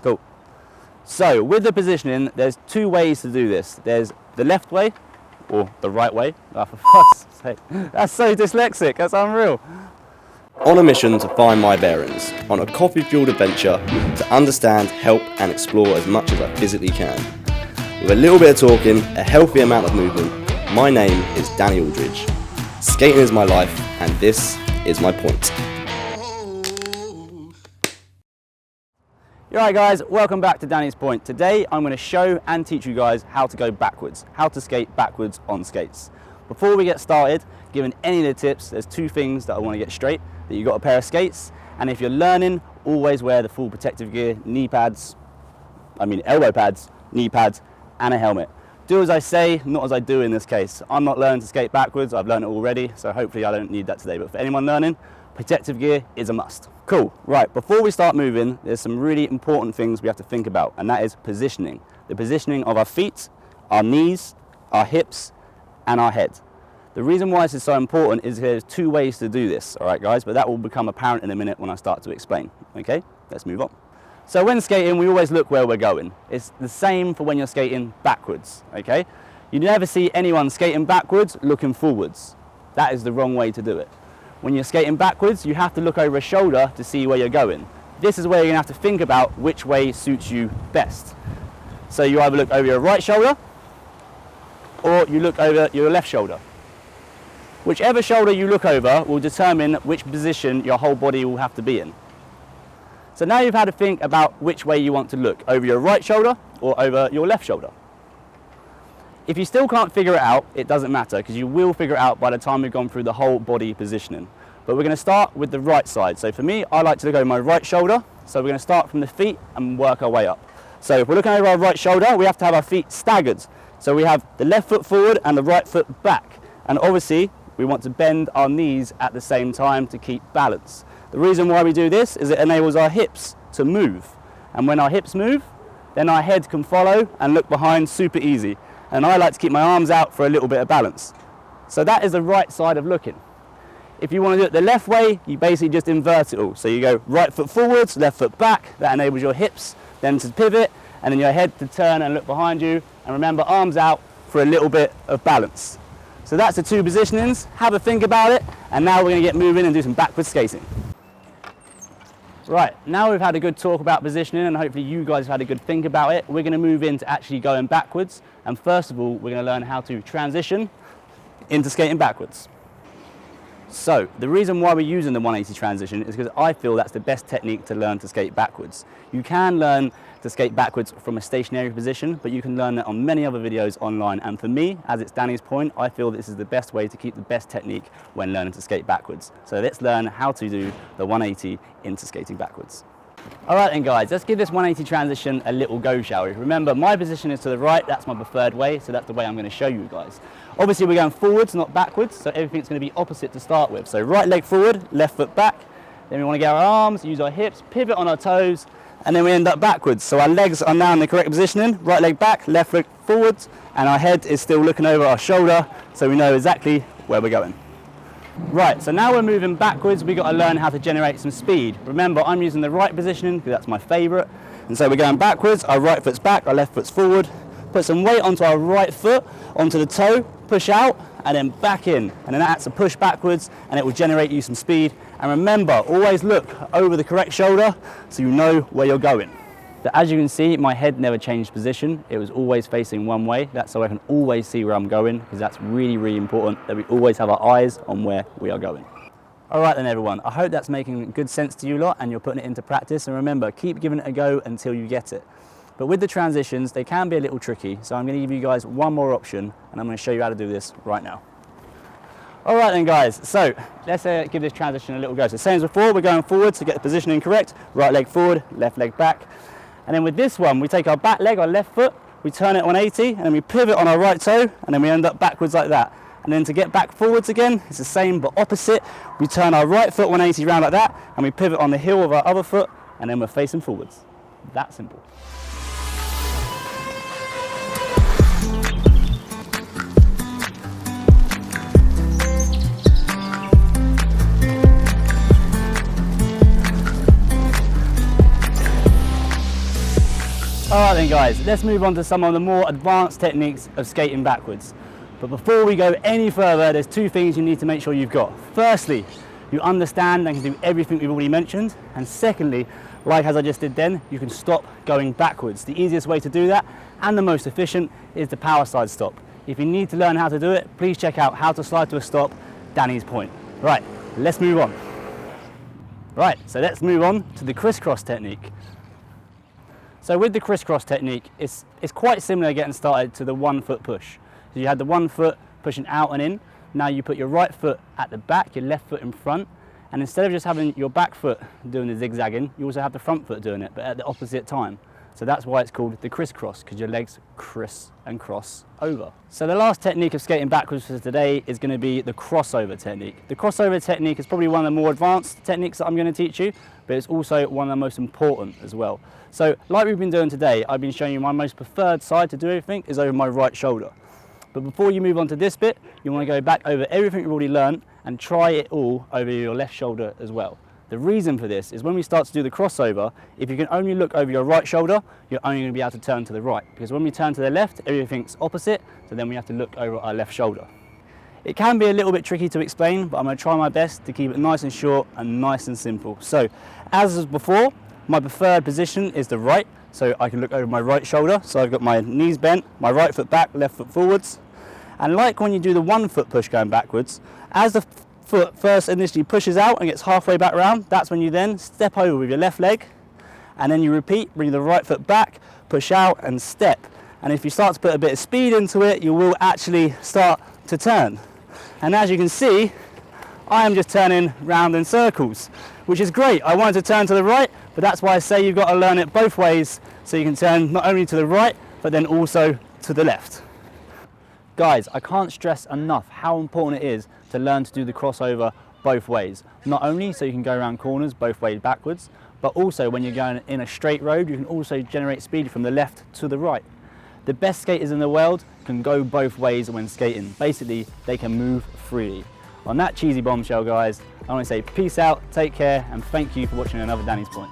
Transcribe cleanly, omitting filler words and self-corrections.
Cool. So with the positioning, there's two ways to do this. There's the left way or the right way. Oh, for fuck's sake. That's so dyslexic, that's unreal. On a mission to find my bearings, on a coffee-fueled adventure to understand, help and explore as much as I physically can. With a little bit of talking, a healthy amount of movement, my name is Danny Aldridge. Skating is my life and this is my point. Alright guys, welcome back to Danny's Point. Today I'm going to show and teach you guys how to go backwards, how to skate backwards on skates. Before we get started, given any of the tips, there's two things that I want to get straight. That you've got a pair of skates, and if you're learning, always wear the full protective gear, elbow pads, knee pads, and a helmet. Do as I say, not as I do in this case. I'm not learning to skate backwards, I've learned it already, so hopefully I don't need that today. But for anyone learning, protective gear is a must. Cool, right, before we start moving, there's some really important things we have to think about, and that is positioning. The positioning of our feet, our knees, our hips, and our head. The reason why this is so important is there's two ways to do this, all right guys, but that will become apparent in a minute when I start to explain, okay? Let's move on. So when skating, we always look where we're going. It's the same for when you're skating backwards, okay? You never see anyone skating backwards looking forwards. That is the wrong way to do it. When you're skating backwards, you have to look over a shoulder to see where you're going. This is where you're gonna have to think about which way suits you best. So you either look over your right shoulder or you look over your left shoulder. Whichever shoulder you look over will determine which position your whole body will have to be in. So now you've had to think about which way you want to look, over your right shoulder or over your left shoulder. If you still can't figure it out, it doesn't matter, because you will figure it out by the time we've gone through the whole body positioning. But we're going to start with the right side. So for me, I like to go my right shoulder. So we're going to start from the feet and work our way up. So if we're looking over our right shoulder, we have to have our feet staggered. So we have the left foot forward and the right foot back. And obviously, we want to bend our knees at the same time to keep balance. The reason why we do this is it enables our hips to move. And when our hips move, then our head can follow and look behind super easy. And I like to keep my arms out for a little bit of balance. So that is the right side of looking. If you want to do it the left way, you basically just invert it all. So you go right foot forwards, left foot back. That enables your hips then to pivot, and then your head to turn and look behind you. And remember, arms out for a little bit of balance. So that's the two positionings. Have a think about it, and now we're going to get moving and do some backwards skating. Right, now we've had a good talk about positioning, and hopefully you guys have had a good think about it. We're going to move into actually going backwards, and first of all, we're going to learn how to transition into skating backwards. So the reason why we're using the 180 transition is because I feel that's the best technique to learn to skate backwards. You can learn to skate backwards from a stationary position, but you can learn that on many other videos online. And for me, as it's Danny's point, I feel this is the best way to keep the best technique when learning to skate backwards. So let's learn how to do the 180 into skating backwards. All right then guys, let's give this 180 transition a little go, shall we? Remember, my position is to the right, that's my preferred way, so that's the way I'm going to show you guys. Obviously we're going forwards, not backwards, so everything's going to be opposite to start with. So right leg forward, left foot back, then we want to get our arms, use our hips, pivot on our toes, and then we end up backwards. So our legs are now in the correct positioning, right leg back, left leg forwards, and our head is still looking over our shoulder, so we know exactly where we're going. Right, so now we're moving backwards, we've got to learn how to generate some speed. Remember, I'm using the right positioning because that's my favourite. And so we're going backwards, our right foot's back, our left foot's forward. Put some weight onto our right foot, onto the toe, push out, and then back in. And then that's a push backwards, and it will generate you some speed. And remember, always look over the correct shoulder so you know where you're going. But as you can see, my head never changed position. It was always facing one way. That's so I can always see where I'm going, because that's really, really important that we always have our eyes on where we are going. All right then everyone, I hope that's making good sense to you lot and you're putting it into practice. And remember, keep giving it a go until you get it. But with the transitions, they can be a little tricky. So I'm going to give you guys one more option, and I'm going to show you how to do this right now. All right then guys, so let's give this transition a little go. So same as before, we're going forward to get the positioning correct. Right leg forward, left leg back. And then with this one, we take our back leg, our left foot, we turn it 180, and then we pivot on our right toe, and then we end up backwards like that. And then to get back forwards again, it's the same but opposite. We turn our right foot 180 round like that, and we pivot on the heel of our other foot, and then we're facing forwards. That simple. Alright then guys, let's move on to some of the more advanced techniques of skating backwards. But before we go any further, there's two things you need to make sure you've got. Firstly, you understand and can do everything we've already mentioned. And secondly, like as I just did then, you can stop going backwards. The easiest way to do that, and the most efficient, is the power slide stop. If you need to learn how to do it, please check out How to Slide to a Stop, Danny's point. Right, let's move on. Right, so let's move on to the crisscross technique. So with the crisscross technique, it's quite similar getting started to the 1 foot push. So you had the 1 foot pushing out and in. Now you put your right foot at the back, your left foot in front, and instead of just having your back foot doing the zigzagging, you also have the front foot doing it, but at the opposite time. So that's why it's called the crisscross, because your legs criss and cross over. So the last technique of skating backwards for today is going to be the crossover technique. The crossover technique is probably one of the more advanced techniques that I'm going to teach you, but it's also one of the most important as well. So like we've been doing today, I've been showing you my most preferred side to do everything is over my right shoulder. But before you move on to this bit, you want to go back over everything you've already learned and try it all over your left shoulder as well. The reason for this is when we start to do the crossover, if you can only look over your right shoulder, you're only going to be able to turn to the right. Because when we turn to the left, everything's opposite, so then we have to look over our left shoulder. It can be a little bit tricky to explain, but I'm going to try my best to keep it nice and short and nice and simple. So, as before, my preferred position is the right, so I can look over my right shoulder. So I've got my knees bent, my right foot back, left foot forwards. And like when you do the 1 foot push going backwards, as the foot first initially pushes out and gets halfway back round, that's when you then step over with your left leg, and then you repeat, bring the right foot back, push out and step. And if you start to put a bit of speed into it, you will actually start to turn. And as you can see, I am just turning round in circles, which is great. I wanted to turn to the right, but that's why I say you've got to learn it both ways, so you can turn not only to the right, but then also to the left. Guys, I can't stress enough how important it is to learn to do the crossover both ways. Not only so you can go around corners both ways backwards, but also when you're going in a straight road, you can also generate speed from the left to the right. The best skaters in the world can go both ways when skating. Basically, they can move freely. On that cheesy bombshell, guys, I want to say peace out, take care, and thank you for watching another Danny's Point.